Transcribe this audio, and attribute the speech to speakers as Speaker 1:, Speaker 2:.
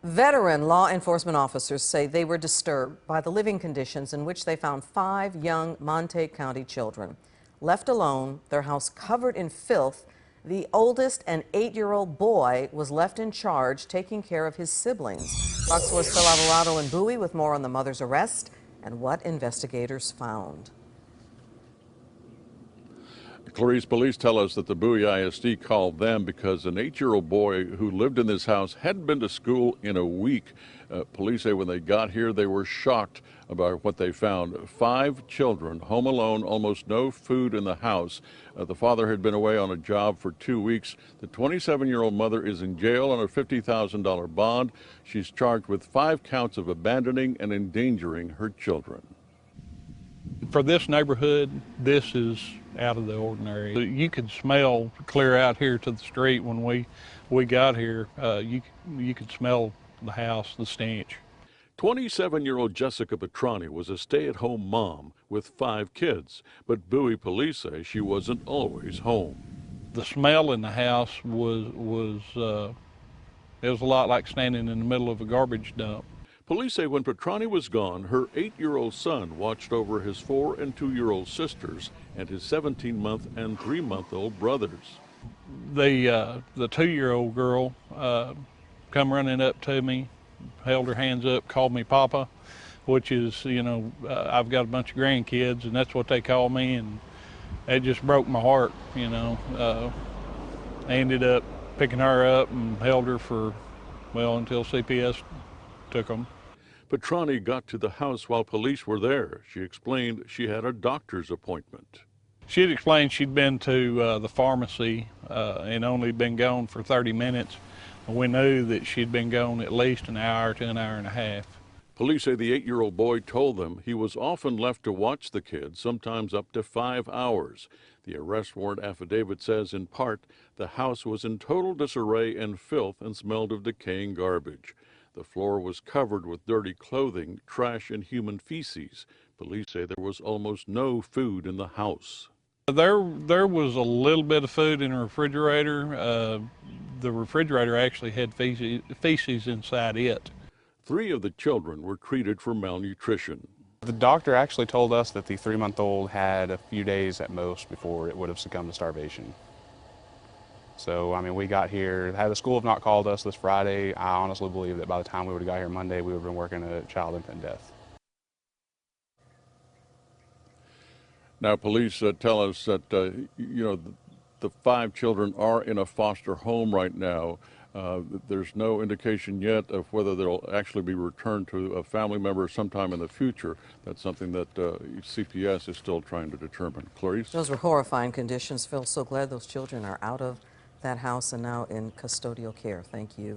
Speaker 1: Veteran law enforcement officers say they were disturbed by the living conditions in which they found 5 young Montague County children. Left alone, their house covered in filth, the oldest, an 8-year-old boy, was left in charge taking care of his siblings. Fox 4's Phil Alvarado in Bowie with more on the mother's arrest and what investigators found.
Speaker 2: Clarice, police tell us that the Bowie ISD called them because an 8-year-old boy who lived in this house hadn't been to school in a week. Police say when they got here, they were shocked about what they found. 5 children, home alone, almost no food in the house. The father had been away on a job for 2 weeks. The 27-year-old mother is in jail on a $50,000 bond. She's charged with 5 counts of abandoning and endangering her children.
Speaker 3: For this neighborhood, this is out of the ordinary. You could smell clear out here to the street when we got here. You could smell the house, the stench.
Speaker 2: 27-year-old Jessica Petrani was a stay-at-home mom with 5 kids, but Bowie police say she wasn't always home.
Speaker 3: The smell in the house was it was a lot like standing in the middle of a garbage dump.
Speaker 2: Police say when Petrani was gone, her 8-year-old son watched over his 4- and 2-year-old sisters and his 17-month and 3-month-old brothers.
Speaker 3: The 2-year-old girl come running up to me, held her hands up, called me Papa, which is, you know, I've got a bunch of grandkids, and that's what they call me, and it just broke my heart, you know. I ended up picking her up and held her for, well, until CPS took them.
Speaker 2: Petrani got to the house while police were there. She explained she had a doctor's appointment.
Speaker 3: She had explained she'd been to the pharmacy and only been gone for 30 minutes. We knew that she'd been gone at least an hour to an hour and a half.
Speaker 2: Police say the 8-year-old boy told them he was often left to watch the kids, sometimes up to 5 hours. The arrest warrant affidavit says, in part, the house was in total disarray and filth and smelled of decaying garbage. The floor was covered with dirty clothing, trash, and human feces. Police say there was almost no food in the house.
Speaker 3: There was a little bit of food in the refrigerator. The refrigerator actually had feces inside it.
Speaker 2: 3 of the children were treated for malnutrition.
Speaker 4: The doctor actually told us that the 3-month-old had a few days at most before it would have succumbed to starvation. So, I mean, we got here, had the school have not called us this Friday, I honestly believe that by the time we would have got here Monday, we would have been working a child infant death.
Speaker 2: Now, police tell us that, you know, the 5 children are in a foster home right now. There's no indication yet of whether they'll actually be returned to a family member sometime in the future. That's something that CPS is still trying to determine. Clarice?
Speaker 1: Those were horrifying conditions, Phil. So glad those children are out of that house and now in custodial care. Thank you.